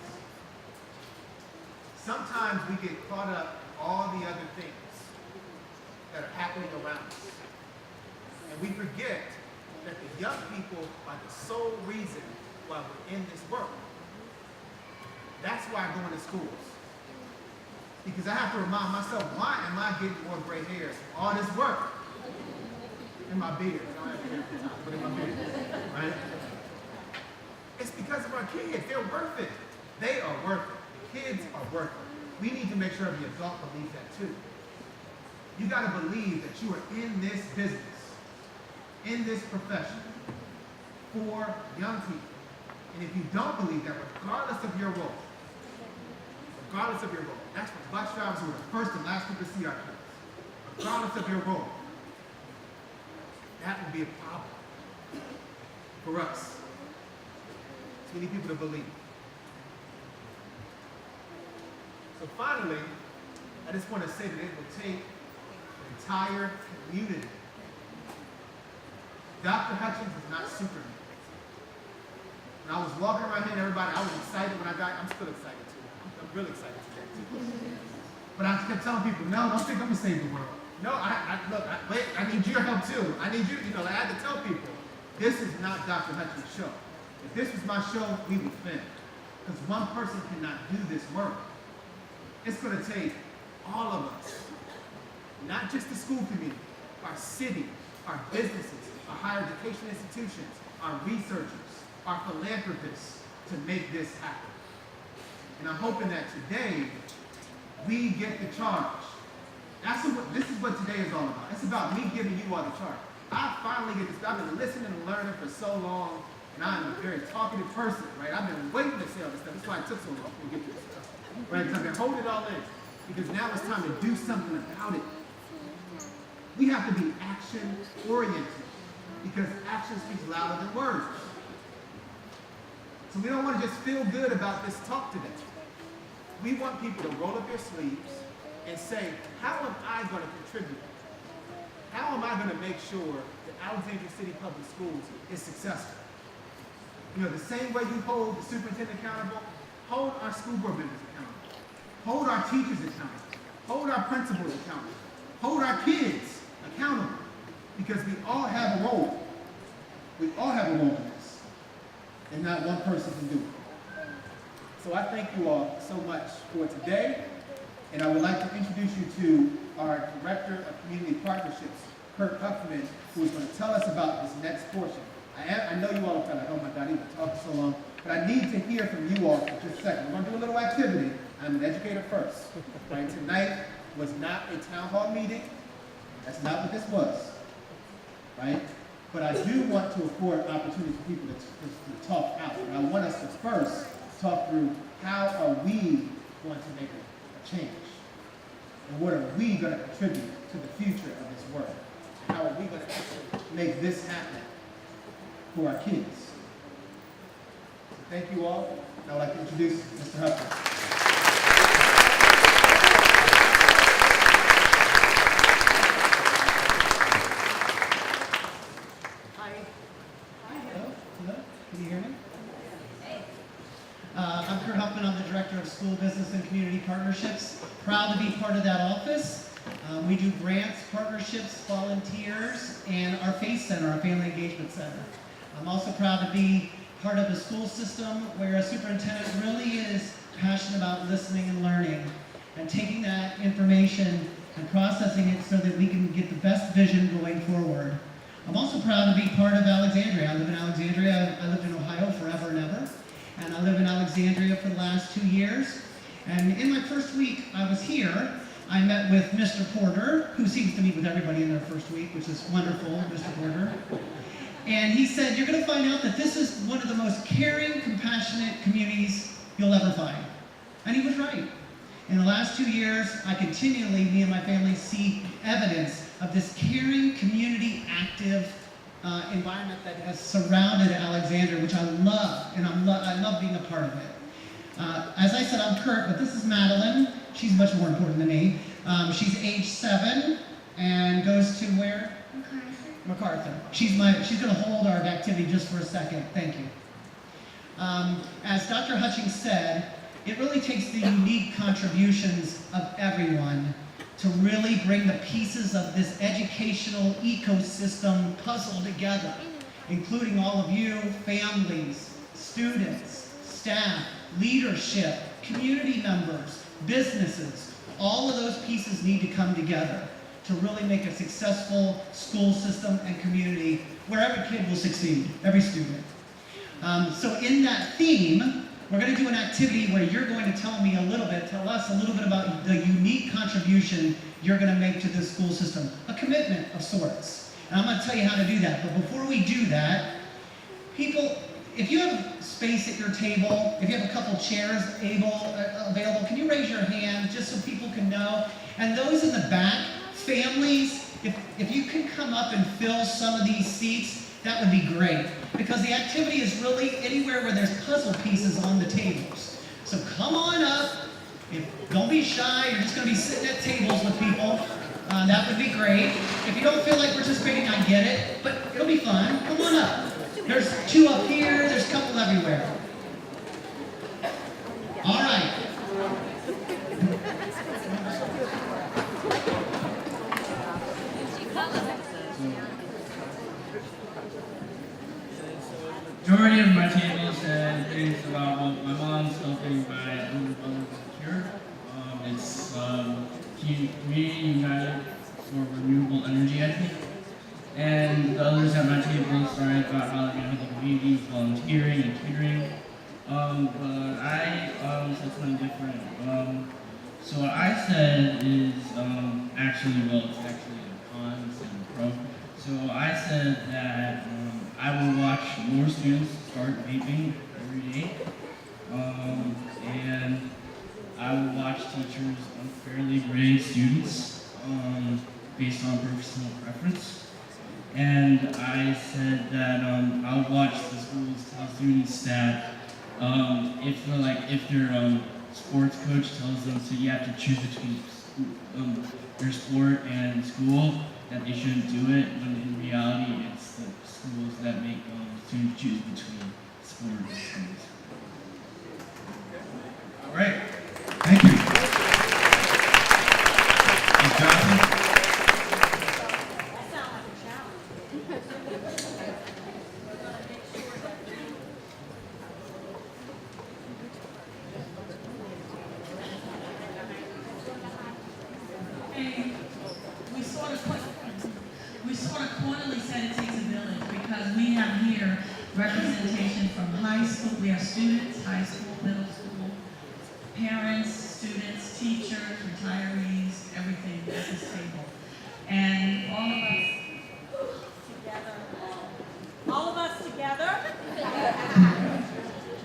Sometimes we get caught up in all the other things that are happening around us. And we forget that the young people are the sole reason why we're in this work. That's why I'm going to schools. Because I have to remind myself, why am I getting more gray hairs from all this work? In my beard. I don't have to hear it time, but in my beard. Right? It's because of our kids. They're worth it. They are worth it. The kids are worth it. We need to make sure the adult believes that too. You got to believe that you are in this business, in this profession, for young people. And if you don't believe that, regardless of your role, that's for bus drivers who are the first and last people to see our kids. Regardless of your role, that would be a problem for us. So we need people to believe. So finally, I just want to say that it will take an entire community. Dr. Hutchins is not Superman. When I was walking around here and everybody, I was excited when I got, I'm still excited too. I'm really excited today too. But I kept telling people, no, don't think I'm going to save the world. No, wait, I need your help too. I need you, I had to tell people, this is not Dr. Hutchins' show. If this was my show, we would fail. Because one person cannot do this work. It's going to take all of us, not just the school community, our city, our businesses, our higher education institutions, our researchers, our philanthropists to make this happen. And I'm hoping that today we get the charge. This is what today is all about. It's about me giving you all the charge. I finally get this. I've been listening and learning for so long, and I'm a very talkative person, right? I've been waiting to say all this stuff. That's why it took so long to get to this stuff. Right? So I've been holding it all in. Because now it's time to do something about it. We have to be action-oriented. Because action speaks louder than words. So we don't want to just feel good about this talk today. We want people to roll up their sleeves and say, how am I going to contribute? How am I going to make sure that Alexandria City Public Schools is successful? The same way you hold the superintendent accountable, hold our school board members accountable. Hold our teachers accountable. Hold our principals accountable. Hold our kids accountable. Because we all have a role. We all have a role in this. And not one person can do it. So I thank you all so much for today. And I would like to introduce you to our Director of Community Partnerships, Kurt Huffman, who is going to tell us about this next portion. I know you all are kind of, oh my God, he's been talking so long. But I need to hear from you all for just a second. We're going to do a little activity. I'm an educator first. Right? Tonight was not a town hall meeting. That's not what this was. Right? But I do want to afford opportunities for people to talk out. And I want us to first talk through how are we going to make a change? And what are we going to contribute to the future of this work? And how are we going to actually make this happen for our kids? So thank you all. And I'd like to introduce Mr. Huffman. I'm Kurt Huffman. I'm the Director of School Business and Community Partnerships. Proud to be part of that office. We do grants, partnerships, volunteers, and our FACE Center, our Family Engagement Center. I'm also proud to be part of a school system where a superintendent really is passionate about listening and learning and taking that information and processing it so that we can get the best vision going forward. I'm also proud to be part of Alexandria. I live in Alexandria. I lived in Ohio forever and ever. And I live in Alexandria for the last 2 years. And in my first week I was here, I met with Mr. Porter, who seems to meet with everybody in their first week, which is wonderful, Mr. Porter. And he said, you're going to find out that this is one of the most caring, compassionate communities you'll ever find. And he was right. In the last 2 years, I continually, me and my family, see evidence of this caring, community, active environment that has surrounded Alexander, which I love, and I love being a part of it. As I said, I'm Kurt, but this is Madeline. She's much more important than me. She's age 7 and goes to where? MacArthur. She's going to hold our activity just for a second. Thank you. As Dr. Hutchings said, it really takes the unique contributions of everyone to really bring the pieces of this educational ecosystem puzzle together, including all of you, families, students, staff, leadership, community members, businesses. All of those pieces need to come together to really make a successful school system and community where every kid will succeed, every student. So in that theme, we're going to do an activity where you're going to tell us a little bit about the unique contribution you're going to make to this school system, a commitment of sorts. And I'm going to tell you how to do that. But before we do that, people, if you have space at your table, if you have a couple chairs available, can you raise your hand just so people can know? And those in the back, families, if you can come up and fill some of these seats, that would be great. Because the activity is really anywhere where there's puzzle pieces on the tables. So come on up. Don't be shy. You're just going to be sitting at tables with people. That would be great. If you don't feel like participating, I get it. But it'll be fun. Come on up. There's 2 up here. There's a couple everywhere. All right. Majority of my table said things about what my mom's helping my older brother secure. It's Community United for Renewable Energy, I think. And the others at my table started about how they're going to help the community, volunteering and tutoring. But I said something different. So what I said is it's actually a cons and pro. So I said that I will watch more students start vaping every day, and I will watch teachers unfairly grade students based on personal preference. And I said that I'll watch the schools tell students that if their sports coach tells them so you have to choose between their sport and school, that they shouldn't do it, when in reality it's the schools that make students choose between sport and schools. All right. Thank you. Ms. Johnson? We sort of quarterly said it takes a village because we have here representation from high school. We have students, high school, middle school, parents, students, teachers, retirees, everything at this table. And all of us together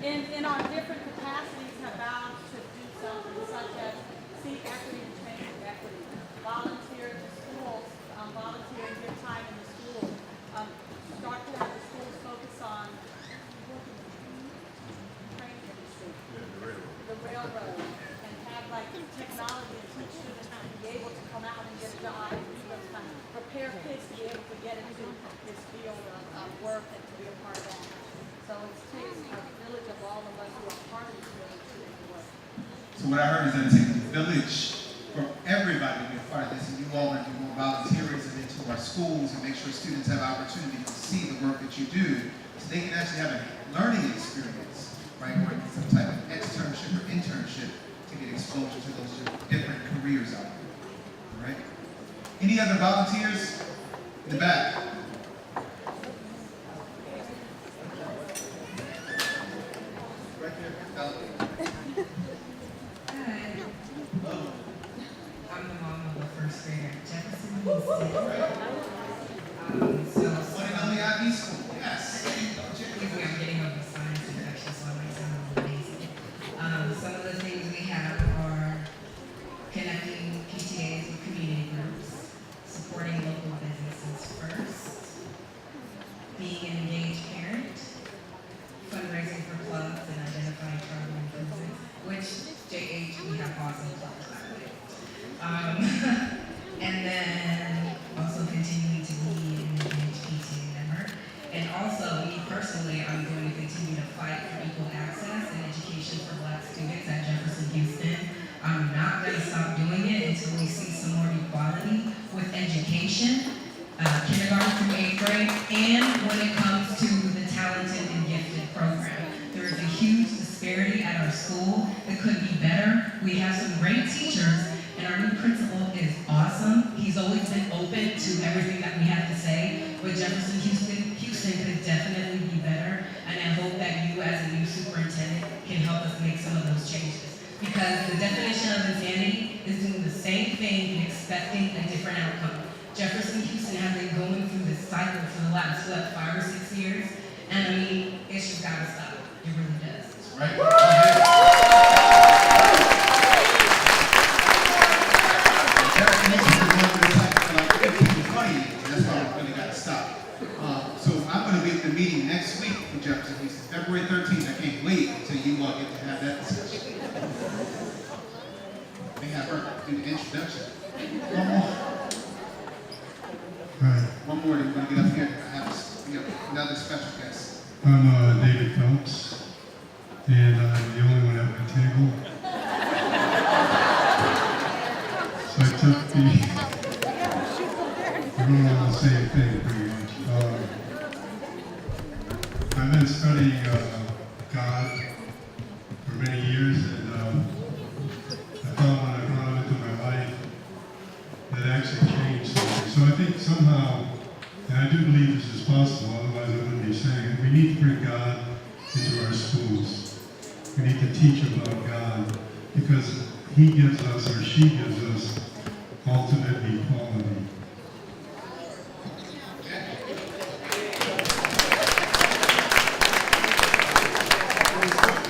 in our different capacities have vowed to do something such as seek equity and change equity, volunteer to schools, volunteer your time in the school, start to have the schools focus on train industry, the railroad, and have like technology and teach students how to be able to come out and get a job and do those kind of prepare kids to be able to get into this field of work and to be a part of that. So it takes a village of all of us who are part of this village to make it work. So what I heard is that it takes a village for everybody to be a part of this, and you all are doing more volunteerism into our schools and make sure students have opportunity to see the work that you do, so they can actually have a learning experience, right, or some type of externship or internship to get exposure to those different careers out there. All right? Any other volunteers in the back? Right there. Hi. I'm the mom of the first grader, Jefferson Houston. One and only IB school. Yes. Usually I'm getting on the science introduction, so I might sound amazing. Some of the things we have are our school. It could be better. We have some great teachers, and our new principal is awesome. He's always been open to everything that we have to say, but Jefferson Houston could definitely be better, and I hope that you as a new superintendent can help us make some of those changes. Because the definition of insanity is doing the same thing and expecting a different outcome. Jefferson Houston has been going through this cycle for the last, 5 or 6 years, and I mean, it's just gotta stop. It really does. Right? Jefferson Houston has been going through this cycle for like 15 to 20 years, and that's why we really got to stop. So I'm going to be at the meeting next week for Jefferson Houston, February 13th. I can't wait until you all get to have that discussion. They have her do the introduction. One more. Hi, One more, then we're going to get up here. I have another special guest. I'm David Phelps, and I'm the only one at my table. So I took we're going on the same thing pretty much. I've been studying God for many years, and I thought when I brought him into my life, that actually changed something. So I think somehow, and I do believe this is possible, otherwise I wouldn't be saying it, we need to bring God into our schools. We need to teach about God, because He gives us, or she gives us, ultimate equality.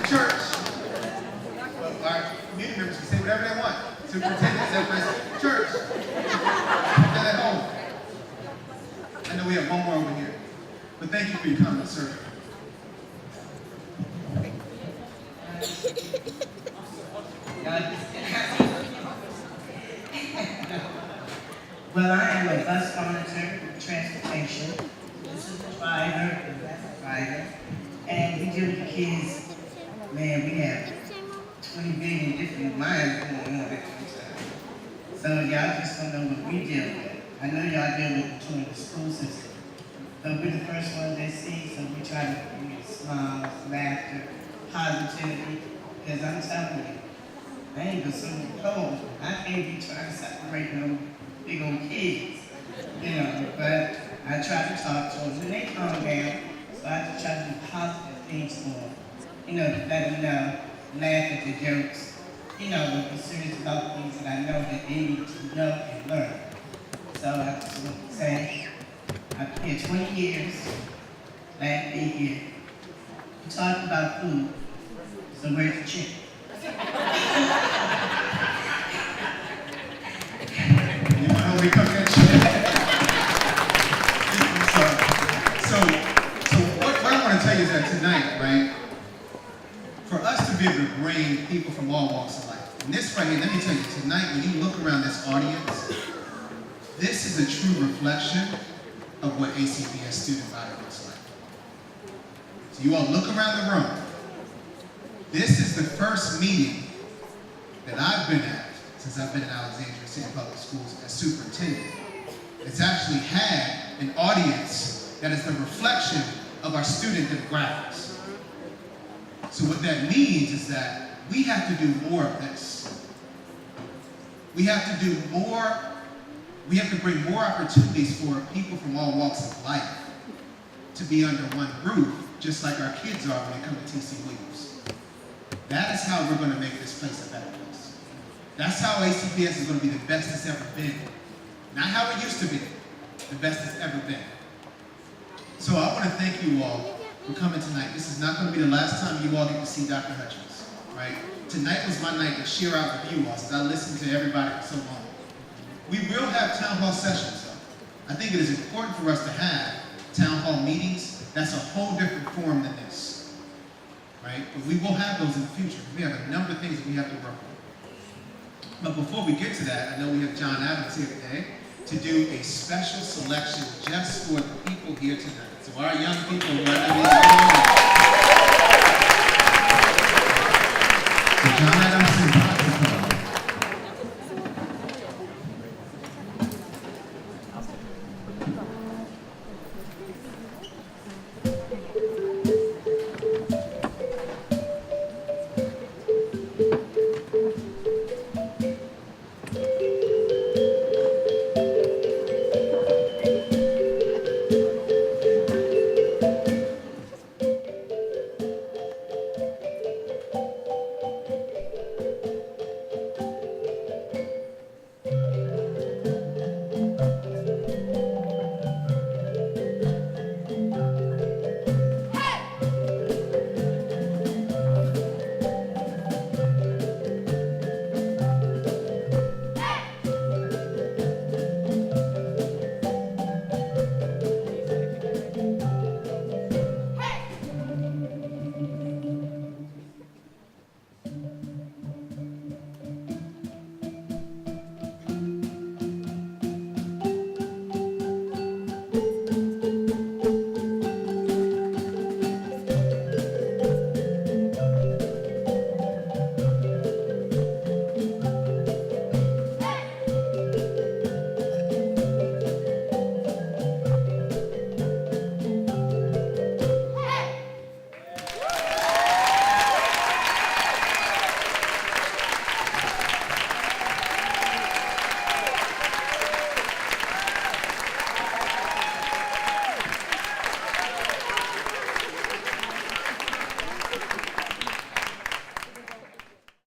Church. Well, our community members can say whatever they want. Superintendent, everybody, church. They're at home. I know we have one more over here. But thank you for your comments, sir. Well, I am a bus monitor with transportation. This is a driver, and that's a driver. And we deal with the kids. Man, we have 20 billion different minds going on at one time. So y'all just don't know what we deal with. I know y'all deal with between the school system. But we're the first ones they see, so we try to bring smiles, laughter, positivity. Because I'm telling you, I ain't been so cold. I can't be trying to separate no big old kids, but I try to talk to them when they calm down, so I have to try to do positive things for them, let them know, laugh at the jokes, but be serious about things that I know that they need to know and learn. So I just want to say, I've been here 20 years, glad to be here. We talked about food, so where's the chicken? You want to know we cook that shit? So what I want to tell you is that tonight, right, for us to be able to bring people from all walks of life, and this right here, let me tell you, tonight when you look around this audience, this is a true reflection of what ACBS student body looks like. So you all look around the room. This is the first meeting that I've been at since I've been in Alexandria City Public Schools as superintendent. It's actually had an audience that is the reflection of our student demographics. So what that means is that we have to do more of this. We have to do more, we have to bring more opportunities for people from all walks of life to be under one roof, just like our kids are when they come to TC Williams. That is how we're going to make this place a better place. That's how ACBS is going to be the best it's ever been. Not how it used to be, the best it's ever been. So I want to thank you all for coming tonight. This is not going to be the last time you all get to see Dr. Hutchins, right? Tonight was my night to share out with you all, since I listened to everybody for so long. We will have town hall sessions, though. I think it is important for us to have town hall meetings. That's a whole different form than this, right? But we will have those in the future. We have a number of things that we have to work on. But before we get to that, I know we have John Adams here today to do a special selection just for the people here tonight. So our young people who are